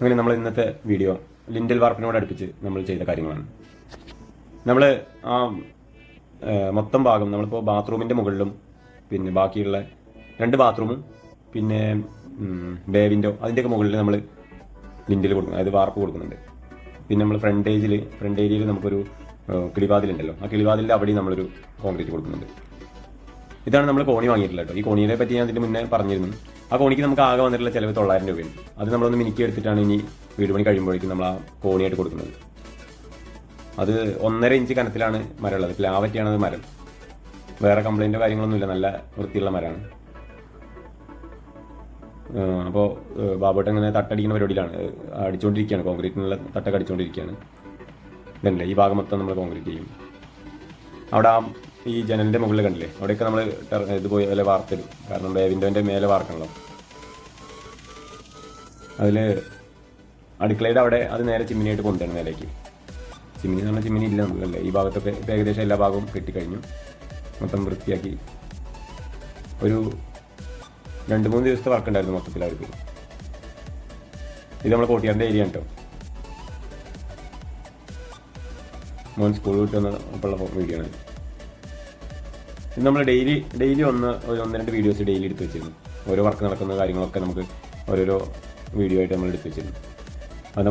അങ്ങനെ നമ്മൾ ഇന്നത്തെ വീഡിയോ ലിൻഡൽ വാർപ്പിനോട് അടുപ്പിച്ച് നമ്മൾ ചെയ്ത കാര്യങ്ങളാണ്. നമ്മൾ ആ മൊത്തം ഭാഗം നമ്മളിപ്പോൾ ബാത്റൂമിൻ്റെ മുകളിലും പിന്നെ ബാക്കിയുള്ള 2 ബാത്റൂമും പിന്നെ ബേ വിൻഡോ അതിൻ്റെയൊക്കെ മുകളിൽ നമ്മൾ ലിൻഡൽ കൊടുക്കും, അതായത് വാർപ്പ് കൊടുക്കുന്നുണ്ട്. പിന്നെ നമ്മൾ ഫ്രണ്ട് ഏരിയയിൽ നമുക്കൊരു കിളിവാതിലുണ്ടല്ലോ, ആ കിളിവാതിലിൻ്റെ അവിടെ നമ്മളൊരു കോൺക്രീറ്റ് കൊടുക്കുന്നുണ്ട്. ഇതാണ് നമ്മൾ കോണി വാങ്ങിയിട്ടുള്ളത് കേട്ടോ. ഈ കോണിയെ പറ്റി ഞാൻ അതിൻ്റെ മുന്നേ പറഞ്ഞിരുന്നു. ആ കോണിക്ക് നമുക്ക് ആകെ വന്നിട്ടുള്ള ചിലവ് 900 രൂപയാണ്. അത് നമ്മളൊന്ന് മിനുക്കി എടുത്തിട്ടാണ് ഇനി വീട് പണി കഴിയുമ്പോഴേക്കും നമ്മൾ ആ കോണിയായിട്ട് കൊടുക്കുന്നത്. അത് 1.5 ഇഞ്ച് കനത്തിലാണ് മരം ഉള്ളത്. പ്ലാവറ്റിയാണ് അത് മരം. വേറെ കംപ്ലൈൻറ്റോ കാര്യങ്ങളൊന്നുമില്ല, നല്ല വൃത്തിയുള്ള മരമാണ്. അപ്പോൾ ബാബോട്ട് ഇങ്ങനെ തട്ടടിക്കുന്ന പരിപാടിയിലാണ്, അടിച്ചുകൊണ്ടിരിക്കുകയാണ്, കോൺക്രീറ്റിനുള്ള തട്ടൊക്കെ അടിച്ചുകൊണ്ടിരിക്കുകയാണ്. ഇതല്ലേ ഈ ഭാഗം മൊത്തം നമ്മൾ കോൺക്രീറ്റ് ചെയ്യും. അവിടെ ഈ ജനലിൻ്റെ മുകളിൽ കണ്ടില്ലേ, അവിടെയൊക്കെ നമ്മൾ ഇതുപോലെ വില വാർത്തരും, കാരണം വിൻഡോൻ്റെ മേലെ വാർക്കണല്ലോ. അതിൽ അടുക്കളയുടെ അവിടെ അത് നേരെ ചിമ്മിനിയായിട്ട് കൊണ്ടുവരണം മേലേക്ക്. ചിമ്മിനി എന്ന് പറഞ്ഞാൽ ചിമ്മിനി ഇല്ല നമുക്കല്ലേ. ഈ ഭാഗത്തൊക്കെ ഇപ്പോൾ ഏകദേശം എല്ലാ ഭാഗവും കെട്ടിക്കഴിഞ്ഞു, മൊത്തം വൃത്തിയാക്കി. ഒരു 2-3 ദിവസത്തെ വർക്ക് ഉണ്ടായിരുന്നു മൊത്തത്തിൽ അവർക്ക്. ഇത് നമ്മൾ കോട്ടിയാറിൻ്റെ ഏരിയ കേട്ടോ. മോൻ സ്കൂൾ വിട്ട് വന്നപ്പോഴുള്ള വീഡിയോ ആണ് ഇത്. നമ്മൾ ഡെയിലി 1-2 വീഡിയോസ് ഡെയിലി എടുത്ത് വെച്ചിരുന്നു. ഓരോ വർക്ക് നടക്കുന്ന കാര്യങ്ങളൊക്കെ നമുക്ക് ഓരോരോ വീഡിയോ ആയിട്ട് നമ്മൾ എടുത്ത് വെച്ചിരുന്നു. അത്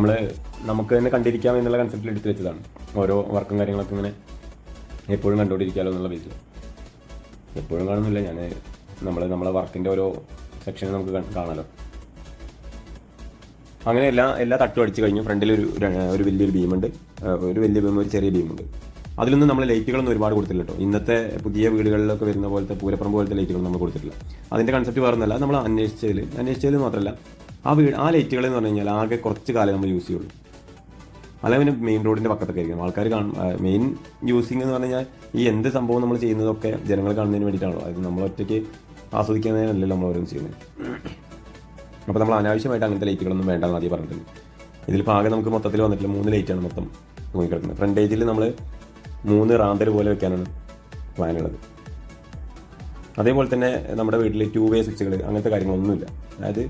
നമുക്ക് തന്നെ കണ്ടിരിക്കാം എന്നുള്ള കൺസെപ്റ്റിൽ എടുത്ത് വെച്ചതാണ്. ഓരോ വർക്കും കാര്യങ്ങളൊക്കെ ഇങ്ങനെ എപ്പോഴും കണ്ടുകൊണ്ടിരിക്കാമല്ലോ എന്നുള്ള ബേസിൽ. എപ്പോഴും കാണുന്നില്ല ഞാൻ, നമ്മളെ വർക്കിൻ്റെ ഓരോ സെക്ഷനും നമുക്ക് കാണാമല്ലോ. അങ്ങനെ എല്ലാ തട്ടും അടിച്ച് കഴിഞ്ഞു. ഫ്രണ്ടിൽ ഒരു വലിയൊരു ബീമുണ്ട്, ഒരു വലിയ ബീം, ഒരു ചെറിയ ബീമുണ്ട്. അതിലൊന്നും നമ്മൾ ലൈറ്റുകളൊന്നും ഒരുപാട് കൊടുത്തില്ല കേട്ടോ. ഇന്നത്തെ പുതിയ വീടുകളിലൊക്കെ വരുന്ന പോലത്തെ പൂരപ്പുറം പോലത്തെ ലൈറ്റുകൾ നമ്മൾ കൊടുത്തിട്ടില്ല. അതിൻ്റെ കൺസെപ്റ്റ് വേറൊന്നല്ല, നമ്മൾ അന്വേഷിച്ചതിൽ മാത്രമല്ല ആ ലൈറ്റുകൾ എന്ന് പറഞ്ഞു കഴിഞ്ഞാൽ ആകെ കുറച്ച് കാലം നമ്മൾ യൂസ് ചെയ്യുള്ളൂ. അല്ലെങ്കിൽ പിന്നെ മെയിൻ റോഡിൻ്റെ പക്കത്തൊക്കെ ആയിരിക്കും ആൾക്കാർ മെയിൻ യൂസിങ് എന്ന് പറഞ്ഞു കഴിഞ്ഞാൽ ഈ എന്ത് സംഭവം നമ്മൾ ചെയ്യുന്നതൊക്കെ ജനങ്ങൾ കാണുന്നതിന് വേണ്ടിയിട്ടാണല്ലോ. അത് നമ്മൾ ഒറ്റയ്ക്ക് ആസ്വദിക്കുന്നതിനല്ലല്ലോ നമ്മൾ ഓരോന്ന് ചെയ്യുന്നത്. അപ്പോൾ നമ്മൾ അനാവശ്യമായിട്ട് അങ്ങനത്തെ ലൈറ്റുകളൊന്നും വേണ്ടെന്ന് ആദ്യം പറഞ്ഞിട്ടുണ്ട്. ഇതിലിപ്പോൾ ആകെ നമുക്ക് മൊത്തത്തിൽ വന്നിട്ടില്ല 3 ലൈറ്റാണ് മൊത്തം തൂങ്ങിക്കിടക്കുന്നത്. ഫ്രണ്ട് ഏജിൽ നമ്മൾ 3 റാന്തർ പോലെ വെക്കാനാണ് പ്ലാനുള്ളത്. അതേപോലെ തന്നെ നമ്മുടെ വീട്ടിൽ 2 വേ സ്വിച്ചുകൾ അങ്ങനത്തെ കാര്യങ്ങളൊന്നുമില്ല, അതായത്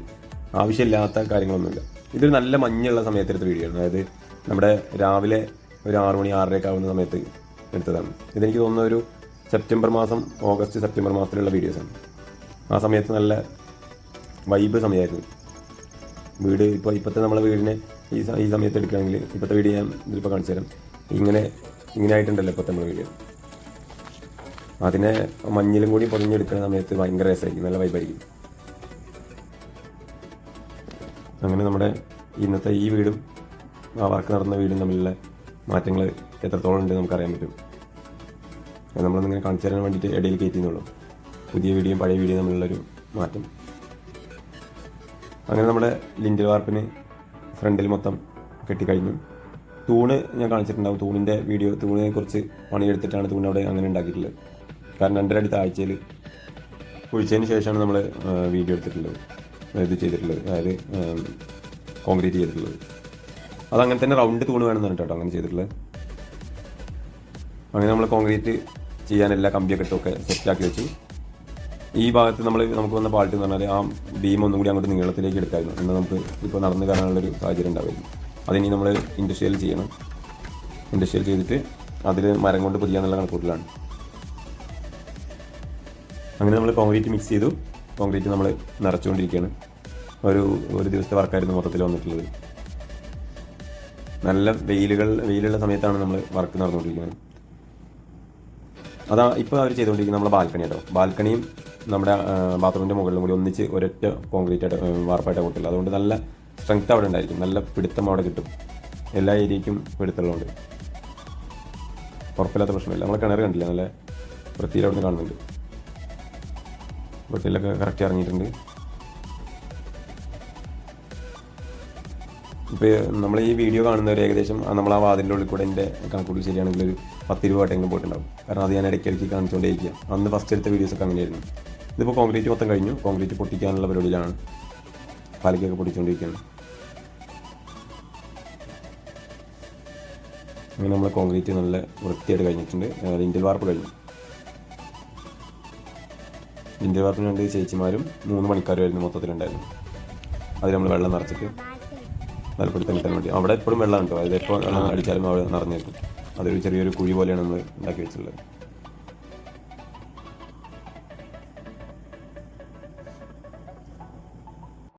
ആവശ്യമില്ലാത്ത കാര്യങ്ങളൊന്നുമില്ല. ഇതൊരു നല്ല മഞ്ഞുള്ള സമയത്തെടുത്ത വീഡിയോ ആണ്. അതായത് നമ്മുടെ രാവിലെ ഒരു 6 മണി 6:30 ആവുന്ന സമയത്ത് എടുത്തതാണ്. ഇതെനിക്ക് തോന്നുന്ന ഒരു ഓഗസ്റ്റ് സെപ്റ്റംബർ മാസത്തിലുള്ള വീഡിയോസാണ്. ആ സമയത്ത് നല്ല വൈബ് സമയമായിരുന്നു. വീട് ഇപ്പോഴത്തെ നമ്മളെ വീടിനെ ഈ സമയത്ത് എടുക്കുകയാണെങ്കിൽ, ഇപ്പോഴത്തെ വീഡിയോ ഞാൻ ഇതിലിപ്പോൾ കാണിച്ചു തരാം. ഇങ്ങനെ ആയിട്ടുണ്ടല്ലോ ഇപ്പോഴത്തെ നമ്മുടെ വീഡിയോ. അതിനെ മഞ്ഞിലും കൂടി പൊതിഞ്ഞെടുക്കുന്ന സമയത്ത് ഭയങ്കര രസമായിരിക്കും, നല്ല വൈബായിരിക്കും. അങ്ങനെ നമ്മുടെ ഇന്നത്തെ ഈ വീടും ആ വർക്ക് നടന്ന വീടും തമ്മിലുള്ള മാറ്റങ്ങൾ എത്രത്തോളം ഉണ്ട് നമുക്കറിയാൻ പറ്റും. നമ്മളൊന്നിങ്ങനെ കാണിച്ചു തരാൻ വേണ്ടിയിട്ട് ഇടയിൽ കയറ്റിയെന്നുള്ളൂ, പുതിയ വീഡിയോയും പഴയ വീഡിയോയും തമ്മിലുള്ളൊരു മാറ്റം. അങ്ങനെ നമ്മുടെ ലിൻഡൽ വാർപ്പിന് ഫ്രണ്ടിൽ മൊത്തം കെട്ടിക്കഴിഞ്ഞു. തൂണ് ഞാൻ കാണിച്ചിട്ടുണ്ടാവും. തൂണിനെ കുറിച്ച് പണിയെടുത്തിട്ടാണ് തൂണവിടെ അങ്ങനെ ഉണ്ടാക്കിയിട്ടുള്ളത്. കാരണം 2.5 അടി താഴ്ചയിൽ കുഴിച്ചതിന് ശേഷമാണ് നമ്മൾ വീഡിയോ എടുത്തിട്ടുള്ളത്, ഇത് ചെയ്തിട്ടുള്ളത്, അതായത് കോൺക്രീറ്റ് ചെയ്തിട്ടുള്ളത്. അതങ്ങനെ തന്നെ റൗണ്ട് തൂണ് വേണമെന്ന് കേട്ടോ അങ്ങനെ ചെയ്തിട്ടുള്ളത്. അങ്ങനെ നമ്മൾ കോൺക്രീറ്റ് ചെയ്യാൻ എല്ലാ കമ്പിയൊക്കെ ഇട്ടൊക്കെ സെറ്റാക്കി വെച്ചു. ഈ ഭാഗത്ത് നമുക്ക് വന്ന പാൾട്ട് എന്ന് പറഞ്ഞാൽ ആ ബീം ഒന്നും കൂടി അങ്ങോട്ട് നീളത്തിലേക്ക് എടുക്കായിരുന്നു. എന്നാൽ നമുക്ക് ഇപ്പോൾ നടന്നു കയറാനുള്ളൊരു സാഹചര്യം ഉണ്ടാവുമായിരുന്നു. അതിനി നമ്മൾ ഇൻഡസ്ട്രിയൽ ചെയ്യണം. ഇൻഡസ്ട്രിയൽ ചെയ്തിട്ട് അതിൽ മരം കൊണ്ട് പൊതിയാന്നുള്ള കണക്കൂട്ടിലാണ്. അങ്ങനെ നമ്മൾ കോൺക്രീറ്റ് മിക്സ് ചെയ്തു. കോൺക്രീറ്റ് നമ്മൾ നിറച്ചുകൊണ്ടിരിക്കുകയാണ്. ഒരു ദിവസത്തെ വർക്കായിരുന്നു മൊത്തത്തിൽ വന്നിട്ടുള്ളത്. നല്ല വെയിലുള്ള സമയത്താണ് നമ്മൾ വർക്ക് നടന്നുകൊണ്ടിരിക്കുന്നത്. ഇപ്പോൾ അവർ ചെയ്തുകൊണ്ടിരിക്കുന്നത് നമ്മുടെ ബാൽക്കണി കേട്ടോ. ബാൽക്കണിയും നമ്മുടെ ബാത്റൂമിൻ്റെ മുകളിലും കൂടി ഒന്നിച്ച് ഒരൊറ്റ കോൺക്രീറ്റ് വാർപ്പായിട്ട് കൊടുത്തില്ല. അതുകൊണ്ട് നല്ല സ്ട്രെങ്ത് അവിടെ ഉണ്ടായിരിക്കും, നല്ല പിടുത്തം അവിടെ കിട്ടും. എല്ലാ ഏരിയയ്ക്കും പിടുത്തമുള്ളതുകൊണ്ട് ഉറപ്പില്ലാത്ത പ്രശ്നമില്ല. നമ്മൾ കിണർ കണ്ടില്ല, നല്ല വൃത്തിയിൽ അവിടെ നിന്ന് കാണുന്നുണ്ട്. വൃത്തിയിലൊക്കെ കറക്റ്റ് ഇറങ്ങിയിട്ടുണ്ട്. ഇപ്പോൾ നമ്മൾ ഈ വീഡിയോ കാണുന്നവർ ഏകദേശം നമ്മൾ ആ വാതിൻ്റെ ഉള്ളിൽ കൂടെ എൻ്റെ കണക്കൂട്ടിൽ ശരിയാണെങ്കിൽ ഒരു 10 രൂപ ആയിട്ടെങ്കിലും പോയിട്ടുണ്ടാവും. കാരണം അത് ഞാൻ ഇടയ്ക്കിടയ്ക്ക് കാണിച്ചുകൊണ്ടേയിരിക്കുക. അന്ന് ഫസ്റ്റ് എടുത്ത വീഡിയോസൊക്കെ അങ്ങനെയായിരുന്നു. ഇതിപ്പോൾ കോൺക്രീറ്റ് മൊത്തം കഴിഞ്ഞു. കോൺക്രീറ്റ് പൊട്ടിക്കാനുള്ള പരിപാടിയിലാണ്, പാലിക്കൊക്കെ പൊട്ടിച്ചുകൊണ്ടിരിക്കുകയാണ്. അങ്ങനെ നമ്മൾ കോൺക്രീറ്റ് നല്ല വൃത്തിയായിട്ട് കഴിഞ്ഞിട്ടുണ്ട്. ലിൻഡൽ വാർപ്പ് കഴിഞ്ഞു. ലിൻഡൽ വാർപ്പിന് 2 ചേച്ചിമാരും 3 പണിക്കാരുമായിരുന്നു മൊത്തത്തിലുണ്ടായിരുന്നു. അതിൽ നമ്മൾ വെള്ളം നിറച്ചിട്ട് ബലപ്പെടുത്താൻ കിട്ടാൻ വേണ്ടി. അവിടെ എപ്പോഴും വെള്ളം ഉണ്ടോ, അതായത് എപ്പോൾ വെള്ളം അടിച്ചാലും അവിടെ നിറഞ്ഞേക്കും. അതൊരു ചെറിയൊരു കുഴി പോലെയാണ് നമ്മൾ ഉണ്ടാക്കി വെച്ചിട്ടുള്ളത്.